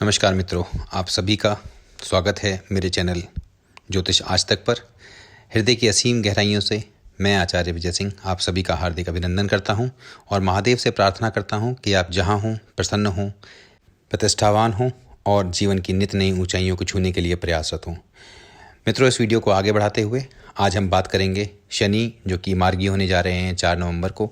नमस्कार मित्रों, आप सभी का स्वागत है मेरे चैनल ज्योतिष आज तक पर। हृदय की असीम गहराइयों से मैं आचार्य विजय सिंह आप सभी का हार्दिक अभिनंदन करता हूं और महादेव से प्रार्थना करता हूं कि आप जहां हों प्रसन्न हों, प्रतिष्ठावान हों और जीवन की नित नई ऊंचाइयों को छूने के लिए प्रयासरत हों। मित्रों, इस वीडियो को आगे बढ़ाते हुए आज हम बात करेंगे शनि, जो कि मार्गी होने जा रहे हैं 4 नवंबर को।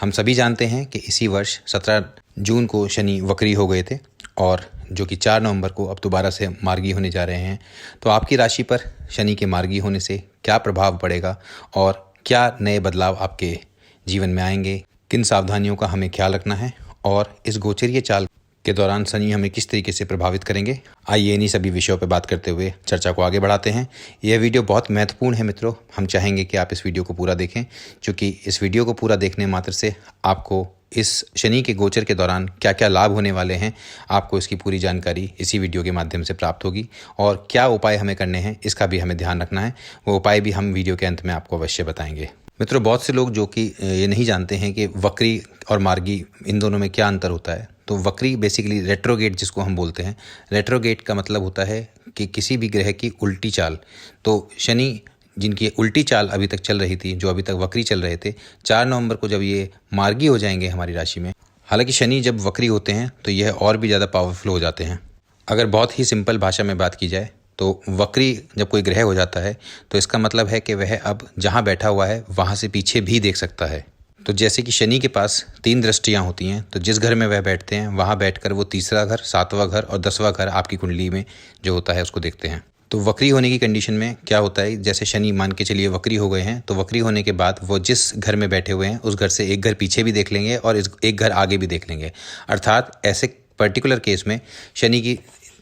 हम सभी जानते हैं कि इसी वर्ष 17 जून को शनि वक्री हो गए थे और जो कि 4 नवंबर को अब दोबारा से मार्गी होने जा रहे हैं। तो आपकी राशि पर शनि के मार्गी होने से क्या प्रभाव पड़ेगा और क्या नए बदलाव आपके जीवन में आएंगे, किन सावधानियों का हमें ख्याल रखना है और इस गोचरीय चाल के दौरान शनि हमें किस तरीके से प्रभावित करेंगे, आइए इन्हीं सभी विषयों पर बात करते हुए चर्चा को आगे बढ़ाते हैं। यह वीडियो बहुत महत्वपूर्ण है मित्रों, हम चाहेंगे कि आप इस वीडियो को पूरा देखें, क्योंकि इस वीडियो को पूरा देखने मात्र से आपको इस शनि के गोचर के दौरान क्या क्या लाभ होने वाले हैं, आपको इसकी पूरी जानकारी इसी वीडियो के माध्यम से प्राप्त होगी और क्या उपाय हमें करने हैं इसका भी हमें ध्यान रखना है। वो उपाय भी हम वीडियो के अंत में आपको अवश्य बताएंगे। मित्रों, बहुत से लोग जो कि ये नहीं जानते हैं कि वक्री और मार्गी इन दोनों में क्या अंतर होता है। तो वक्री बेसिकली रेट्रोगेट जिसको हम बोलते हैं, रेट्रोगेट का मतलब होता है कि किसी भी ग्रह की उल्टी चाल। तो शनि जिनकी उल्टी चाल अभी तक चल रही थी, जो अभी तक वक्री चल रहे थे, 4 नवंबर को जब ये मार्गी हो जाएंगे हमारी राशि में। हालांकि शनि जब वक्री होते हैं तो यह और भी ज़्यादा पावरफुल हो जाते हैं। अगर बहुत ही सिंपल भाषा में बात की जाए तो वक्री जब कोई ग्रह हो जाता है तो इसका मतलब है कि वह अब जहाँ बैठा हुआ है वहाँ से पीछे भी देख सकता है। तो जैसे कि शनि के पास 3 दृष्टियाँ होती हैं, तो जिस घर में वह बैठते हैं वहाँ बैठकर वो तीसरा घर, 7वां घर और 10वां घर आपकी कुंडली में जो होता है उसको देखते हैं। तो वक्री होने की कंडीशन में क्या होता है, जैसे शनि मान के चलिए वक्री हो गए हैं, तो वक्री होने के बाद वो जिस घर में बैठे हुए हैं उस घर से एक घर पीछे भी देख लेंगे और एक घर आगे भी देख लेंगे। अर्थात ऐसे पर्टिकुलर केस में शनि की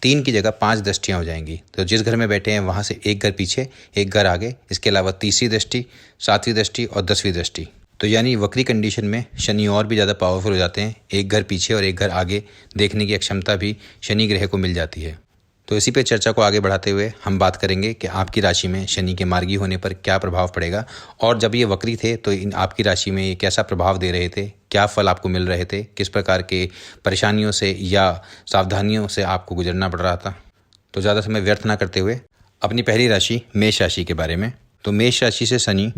3 की जगह 5 दृष्टियाँ हो जाएंगी। तो जिस घर में बैठे हैं वहाँ से एक घर पीछे, एक घर आगे, इसके अलावा तीसरी दृष्टि, 7वीं दृष्टि और 10वीं दृष्टि। तो यानी वक्री कंडीशन में शनि और भी ज़्यादा पावरफुल हो जाते हैं, एक घर पीछे और एक घर आगे देखने की क्षमता भी शनि ग्रह को मिल जाती है। तो इसी पे चर्चा को आगे बढ़ाते हुए हम बात करेंगे कि आपकी राशि में शनि के मार्गी होने पर क्या प्रभाव पड़ेगा और जब ये वक्री थे तो आपकी राशि में ये कैसा प्रभाव दे रहे थे, क्या फल आपको मिल रहे थे, किस प्रकार के परेशानियों से या सावधानियों से आपको गुजरना पड़ रहा था। तो ज़्यादा समय व्यर्थ ना करते हुए अपनी पहली राशि मेष राशि के बारे में। तो मेष राशि से शनि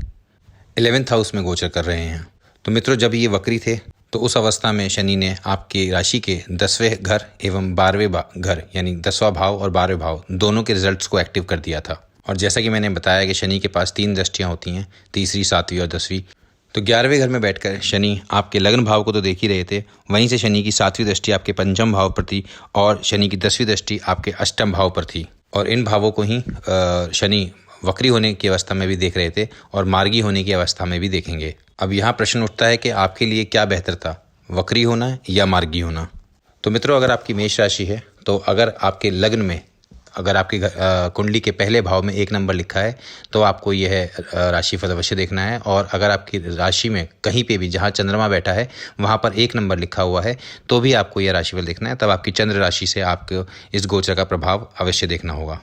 11th हाउस में गोचर कर रहे हैं। तो मित्रों, जब ये वक्री थे तो उस अवस्था में शनि ने आपकी राशि के 10वें घर एवं 12वें घर यानी 10वां भाव और 12वें भाव दोनों के रिजल्ट्स को एक्टिव कर दिया था। और जैसा कि मैंने बताया कि शनि के पास 3 दृष्टियाँ होती हैं, तीसरी, 7वीं और 10वीं। तो 11वें घर में बैठकर शनि आपके लग्न भाव को तो देख ही रहे थे, वहीं से शनि की 7वीं दृष्टि आपके पंचम भाव पर थी और शनि की 10वीं दृष्टि आपके अष्टम भाव पर थी। और इन भावों को ही शनि वक्री होने की अवस्था में भी देख रहे थे और मार्गी होने की अवस्था में भी देखेंगे। अब यहाँ प्रश्न उठता है कि आपके लिए क्या बेहतर था, वक्री होना या मार्गी होना। तो मित्रों, अगर आपकी मेष राशि है तो अगर आपके लग्न में, अगर आपकी कुंडली के पहले भाव में 1 नंबर लिखा है तो आपको यह राशिफल अवश्य देखना है। और अगर आपकी राशि में कहीं पे भी जहाँ चंद्रमा बैठा है वहाँ पर 1 नंबर लिखा हुआ है तो भी आपको यह राशिफल देखना है। तब आपकी चंद्र राशि से आपको इस गोचर का प्रभाव अवश्य देखना होगा।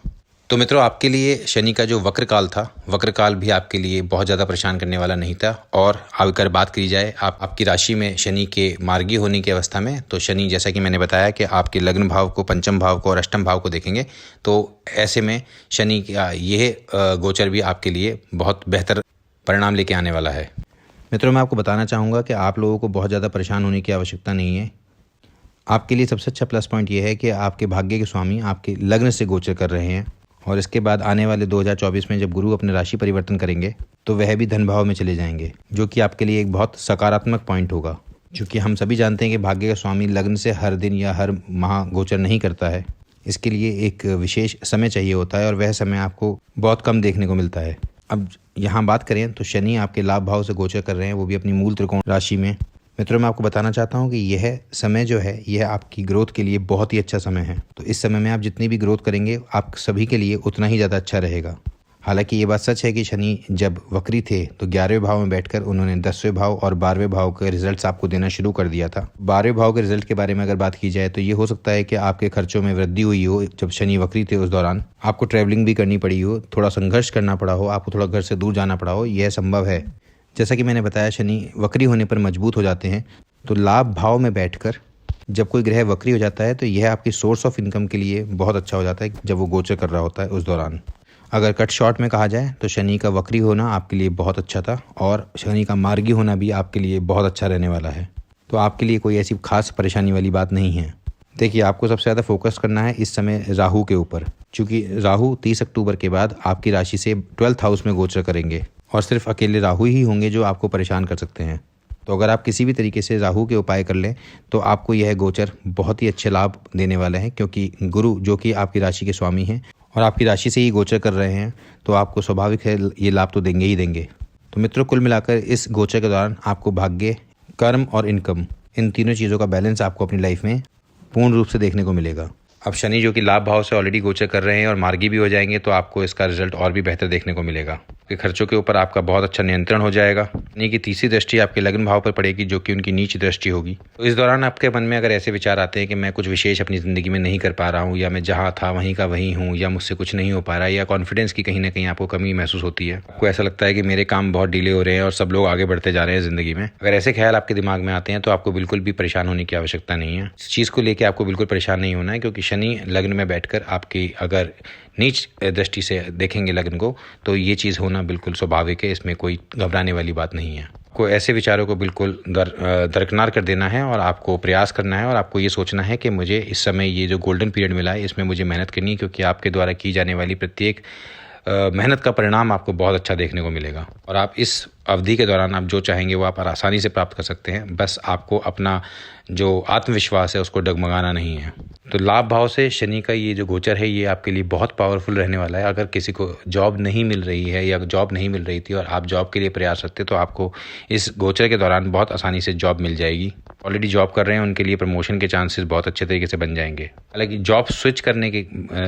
तो मित्रों, आपके लिए शनि का जो वक्र काल था, वक्र काल भी आपके लिए बहुत ज़्यादा परेशान करने वाला नहीं था। और अगर बात करी जाए आपकी राशि में शनि के मार्गी होने की अवस्था में, तो शनि जैसा कि मैंने बताया कि आपके लग्न भाव को, पंचम भाव को और अष्टम भाव को देखेंगे। तो ऐसे में शनि का यह गोचर भी आपके लिए बहुत बेहतर परिणाम लेके आने वाला है। मित्रों, मैं आपको बताना चाहूँगा कि आप लोगों को बहुत ज़्यादा परेशान होने की आवश्यकता नहीं है। आपके लिए सबसे अच्छा प्लस पॉइंट ये है कि आपके भाग्य के स्वामी आपके लग्न से गोचर कर रहे हैं और इसके बाद आने वाले 2024 में जब गुरु अपने राशि परिवर्तन करेंगे तो वह भी धन भाव में चले जाएंगे, जो कि आपके लिए एक बहुत सकारात्मक पॉइंट होगा। क्योंकि हम सभी जानते हैं कि भाग्य का स्वामी लग्न से हर दिन या हर माह गोचर नहीं करता है, इसके लिए एक विशेष समय चाहिए होता है और वह समय आपको बहुत कम देखने को मिलता है। अब यहाँ बात करें तो शनि आपके लाभ भाव से गोचर कर रहे हैं, वो भी अपनी मूल त्रिकोण राशि में। मित्रों, मैं आपको बताना चाहता हूँ कि यह समय जो है यह आपकी ग्रोथ के लिए बहुत ही अच्छा समय है। तो इस समय में आप जितनी भी ग्रोथ करेंगे आप सभी के लिए उतना ही ज़्यादा अच्छा रहेगा। हालांकि ये बात सच है कि शनि जब वक्री थे तो 11वें भाव में बैठकर उन्होंने 10वें भाव और 12वें भाव के रिजल्ट्स आपको देना शुरू कर दिया था। 12वें भाव के रिजल्ट के बारे में अगर बात की जाए तो ये हो सकता है कि आपके खर्चों में वृद्धि हुई हो। जब शनि वक्री थे उस दौरान आपको ट्रैवलिंग भी करनी पड़ी हो, थोड़ा संघर्ष करना पड़ा हो, आपको थोड़ा घर से दूर जाना पड़ा हो, यह संभव है। जैसा कि मैंने बताया, शनि वक्री होने पर मजबूत हो जाते हैं। तो लाभ भाव में बैठकर जब कोई ग्रह वक्री हो जाता है तो यह आपकी सोर्स ऑफ इनकम के लिए बहुत अच्छा हो जाता है जब वो गोचर कर रहा होता है उस दौरान। अगर कट शॉर्ट में कहा जाए तो शनि का वक्री होना आपके लिए बहुत अच्छा था और शनि का मार्गी होना भी आपके लिए बहुत अच्छा रहने वाला है। तो आपके लिए कोई ऐसी खास परेशानी वाली बात नहीं है। देखिए, आपको सबसे ज़्यादा फोकस करना है इस समय राहु के ऊपर, क्योंकि राहु 30 अक्टूबर के बाद आपकी राशि से 12th हाउस में गोचर करेंगे और सिर्फ अकेले राहु ही होंगे जो आपको परेशान कर सकते हैं। तो अगर आप किसी भी तरीके से राहु के उपाय कर लें तो आपको यह गोचर बहुत ही अच्छे लाभ देने वाला है, क्योंकि गुरु जो कि आपकी राशि के स्वामी हैं और आपकी राशि से ही गोचर कर रहे हैं, तो आपको स्वाभाविक है ये लाभ तो देंगे ही देंगे। तो मित्रों, कुल मिलाकर इस गोचर के दौरान आपको भाग्य, कर्म और इनकम, इन तीनों चीज़ों का बैलेंस आपको अपनी लाइफ में पूर्ण रूप से देखने को मिलेगा। अब शनि जो कि लाभ भाव से ऑलरेडी गोचर कर रहे हैं और मार्गी भी हो जाएंगे, तो आपको इसका रिजल्ट और भी बेहतर देखने को मिलेगा कि खर्चों के ऊपर आपका बहुत अच्छा नियंत्रण हो जाएगा। शनि की तीसरी दृष्टि आपके लग्न भाव पर पड़ेगी, जो कि उनकी नीच दृष्टि होगी। तो इस दौरान आपके मन में अगर ऐसे विचार आते हैं कि मैं कुछ विशेष अपनी ज़िंदगी में नहीं कर पा रहा हूँ, या मैं जहाँ था वहीं का वहीं हूँ, या मुझसे कुछ नहीं हो पा रहा है, या कॉन्फिडेंस की कहीं ना कहीं आपको कमी महसूस होती है, आपको ऐसा लगता है कि मेरे काम बहुत डिले हो रहे हैं और सब लोग आगे बढ़ते जा रहे हैं ज़िंदगी में, अगर ऐसे ख्याल आपके दिमाग में आते हैं तो आपको बिल्कुल भी परेशान होने की आवश्यकता नहीं है। इस चीज़ को लेकर आपको बिल्कुल परेशान नहीं होना है, क्योंकि शनि लग्न में बैठकर आपकी अगर नीच दृष्टि से देखेंगे लग्न को, तो ये चीज़ होना बिल्कुल स्वाभाविक है, इसमें कोई घबराने वाली बात नहीं है। को ऐसे विचारों को बिल्कुल दरकिनार कर देना है और आपको प्रयास करना है और आपको ये सोचना है कि मुझे इस समय ये जो गोल्डन पीरियड मिला है इसमें मुझे मेहनत करनी है, क्योंकि आपके द्वारा की जाने वाली प्रत्येक मेहनत का परिणाम आपको बहुत अच्छा देखने को मिलेगा और आप इस अवधि के दौरान आप जो चाहेंगे वो आप आसानी से प्राप्त कर सकते हैं। बस आपको अपना जो आत्मविश्वास है उसको डगमगाना नहीं है। तो लाभ भाव से शनि का ये जो गोचर है ये आपके लिए बहुत पावरफुल रहने वाला है। अगर किसी को जॉब नहीं मिल रही है या जॉब नहीं मिल रही थी और आप जॉब के लिए प्रयास करते तो आपको इस गोचर के दौरान बहुत आसानी से जॉब मिल जाएगी। ऑलरेडी जॉब कर रहे हैं उनके लिए प्रमोशन के चांसेस बहुत अच्छे तरीके से बन जाएंगे। हालांकि जॉब स्विच करने के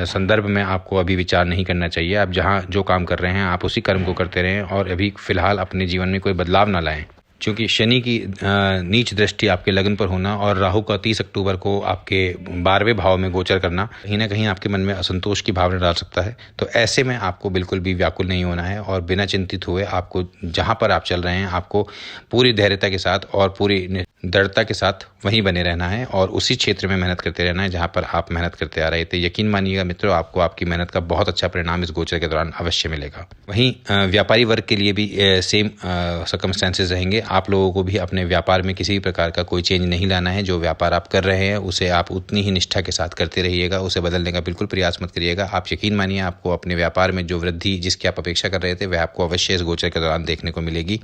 संदर्भ में आपको अभी विचार नहीं करना चाहिए। आप जहाँ जो काम कर रहे हैं आप उसी कर्म को करते रहें और अभी फिलहाल अपने जीवन में कोई बदलाव ना लाएं, क्योंकि शनि की नीच दृष्टि आपके लग्न पर होना और राहु का 30 अक्टूबर को आपके 12वें भाव में गोचर करना कहीं ना कहीं आपके मन में असंतोष की भावना डाल सकता है। तो ऐसे में आपको बिल्कुल भी व्याकुल नहीं होना है और बिना चिंतित हुए आपको जहां पर आप चल रहे हैं आपको पूरी धैर्यता के साथ और पूरी दृढ़ता के साथ वहीं बने रहना है और उसी क्षेत्र में मेहनत करते रहना है जहां पर आप मेहनत करते आ रहे थे। यकीन मानिएगा मित्रों, आपको आपकी मेहनत का बहुत अच्छा परिणाम इस गोचर के दौरान अवश्य मिलेगा। वहीं व्यापारी वर्ग के लिए भी सेम सर्कमस्टेंसेस रहेंगे। आप लोगों को भी अपने व्यापार में किसी भी प्रकार का कोई चेंज नहीं लाना है। जो व्यापार आप कर रहे हैं उसे आप उतनी ही निष्ठा के साथ करते रहिएगा, उसे बदलने का बिल्कुल प्रयास मत करिएगा। आप यकीन मानिए आपको अपने व्यापार में जो वृद्धि जिसकी आप अपेक्षा कर रहे थे वह आपको अवश्य इस गोचर के दौरान देखने को मिलेगी।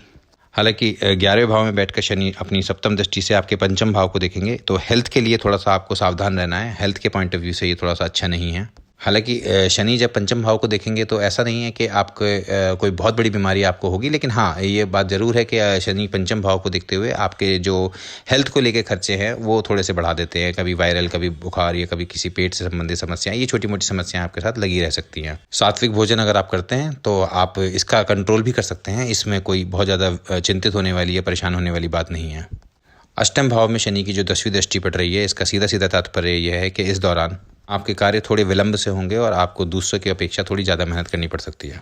हालांकि 11वें भाव में बैठकर शनि अपनी सप्तम दृष्टि से आपके पंचम भाव को देखेंगे, तो हेल्थ के लिए थोड़ा सा आपको सावधान रहना है। हेल्थ के पॉइंट ऑफ व्यू से ये थोड़ा सा अच्छा नहीं है। हालांकि शनि जब पंचम भाव को देखेंगे तो ऐसा नहीं है कि आपको कोई बहुत बड़ी बीमारी आपको होगी, लेकिन हाँ ये बात ज़रूर है कि शनि पंचम भाव को देखते हुए आपके जो हेल्थ को लेके खर्चे हैं वो थोड़े से बढ़ा देते हैं। कभी वायरल, कभी बुखार या कभी किसी पेट से संबंधित समस्याएं, ये छोटी मोटी समस्याएं आपके साथ लगी रह सकती हैं। सात्विक भोजन अगर आप करते हैं तो आप इसका कंट्रोल भी कर सकते हैं। इसमें कोई बहुत ज़्यादा चिंतित होने वाली या परेशान होने वाली बात नहीं है। अष्टम भाव में शनि की जो 10वीं दृष्टि पड़ रही है, इसका सीधा सीधा तात्पर्य यह है कि इस दौरान आपके कार्य थोड़े विलंब से होंगे और आपको दूसरों की अपेक्षा थोड़ी ज़्यादा मेहनत करनी पड़ सकती है।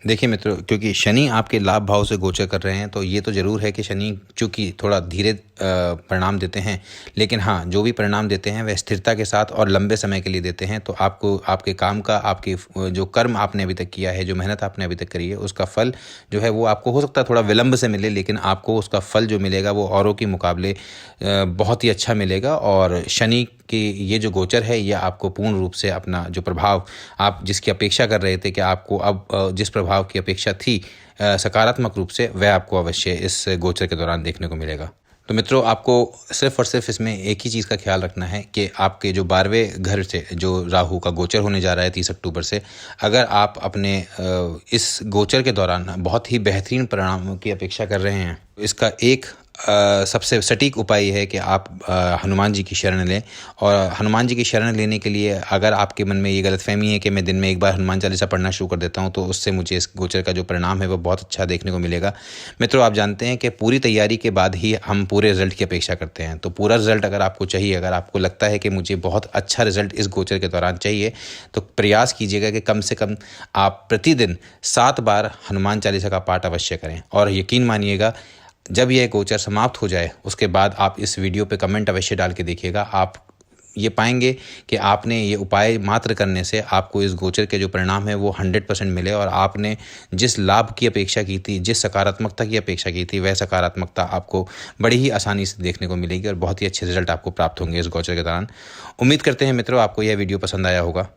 देखिए मित्रों, क्योंकि शनि आपके लाभ भाव से गोचर कर रहे हैं तो ये तो ज़रूर है कि शनि चूँकि थोड़ा धीरे परिणाम देते हैं, लेकिन हाँ जो भी परिणाम देते हैं वह स्थिरता के साथ और लंबे समय के लिए देते हैं। तो आपको आपके काम का, आपके जो कर्म आपने अभी तक किया है, जो मेहनत आपने अभी तक करी है, उसका फल जो है वो आपको हो सकता है थोड़ा विलंब से मिले, लेकिन आपको उसका फल जो मिलेगा वो औरों के मुकाबले बहुत ही अच्छा मिलेगा। और शनि कि ये जो गोचर है ये आपको पूर्ण रूप से अपना जो प्रभाव आप जिसकी अपेक्षा कर रहे थे कि आपको अब जिस प्रभाव की अपेक्षा थी सकारात्मक रूप से, वह आपको अवश्य इस गोचर के दौरान देखने को मिलेगा। तो मित्रों, आपको सिर्फ और सिर्फ इसमें एक ही चीज़ का ख्याल रखना है कि आपके जो 12वें घर से जो राहु का गोचर होने जा रहा है 30 अक्टूबर से, अगर आप अपने इस गोचर के दौरान बहुत ही बेहतरीन परिणामों की अपेक्षा कर रहे हैं, इसका एक सबसे सटीक उपाय है कि आप हनुमान जी की शरण लें। और हनुमान जी की शरण लेने के लिए अगर आपके मन में ये गलतफहमी है कि मैं दिन में एक बार हनुमान चालीसा पढ़ना शुरू कर देता हूं तो उससे मुझे इस गोचर का जो परिणाम है वो बहुत अच्छा देखने को मिलेगा। मित्रों, आप जानते हैं कि पूरी तैयारी के बाद ही हम पूरे रिजल्ट की अपेक्षा करते हैं। तो पूरा रिजल्ट अगर आपको चाहिए, अगर आपको लगता है कि मुझे बहुत अच्छा रिजल्ट इस गोचर के दौरान चाहिए, तो प्रयास कीजिएगा कि कम से कम आप प्रतिदिन 7 बार हनुमान चालीसा का पाठ अवश्य करें। और यकीन मानिएगा जब यह गोचर समाप्त हो जाए उसके बाद आप इस वीडियो पे कमेंट अवश्य डाल के देखिएगा। आप ये पाएंगे कि आपने ये उपाय मात्र करने से आपको इस गोचर के जो परिणाम है वो 100% मिले और आपने जिस लाभ की अपेक्षा की थी, जिस सकारात्मकता की अपेक्षा की थी, वह सकारात्मकता आपको बड़ी ही आसानी से देखने को मिलेगी और बहुत ही अच्छे रिजल्ट आपको प्राप्त होंगे इस गोचर के दौरान। उम्मीद करते हैं मित्रों आपको यह वीडियो पसंद आया होगा।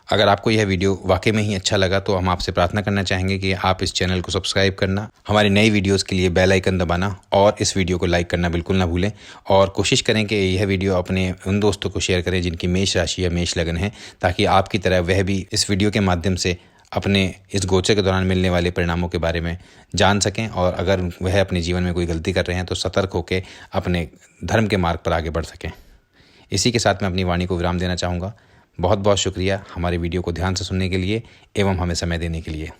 अगर आपको यह वीडियो वाकई में ही अच्छा लगा तो हम आपसे प्रार्थना करना चाहेंगे कि आप इस चैनल को सब्सक्राइब करना, हमारी नई वीडियोस के लिए बेल आइकन दबाना और इस वीडियो को लाइक करना बिल्कुल ना भूलें। और कोशिश करें कि यह वीडियो अपने उन दोस्तों को शेयर करें जिनकी मेष राशि या मेष लगन है, ताकि आपकी तरह वह भी इस वीडियो के माध्यम से अपने इस गोचर के दौरान मिलने वाले परिणामों के बारे में जान सकें और अगर वह अपने जीवन में कोई गलती कर रहे हैं तो सतर्क होकर अपने धर्म के मार्ग पर आगे बढ़ सकें। इसी के साथ मैं अपनी वाणी को विराम देना चाहूँगा। बहुत बहुत शुक्रिया हमारे वीडियो को ध्यान से सुनने के लिए एवं हमें समय देने के लिए।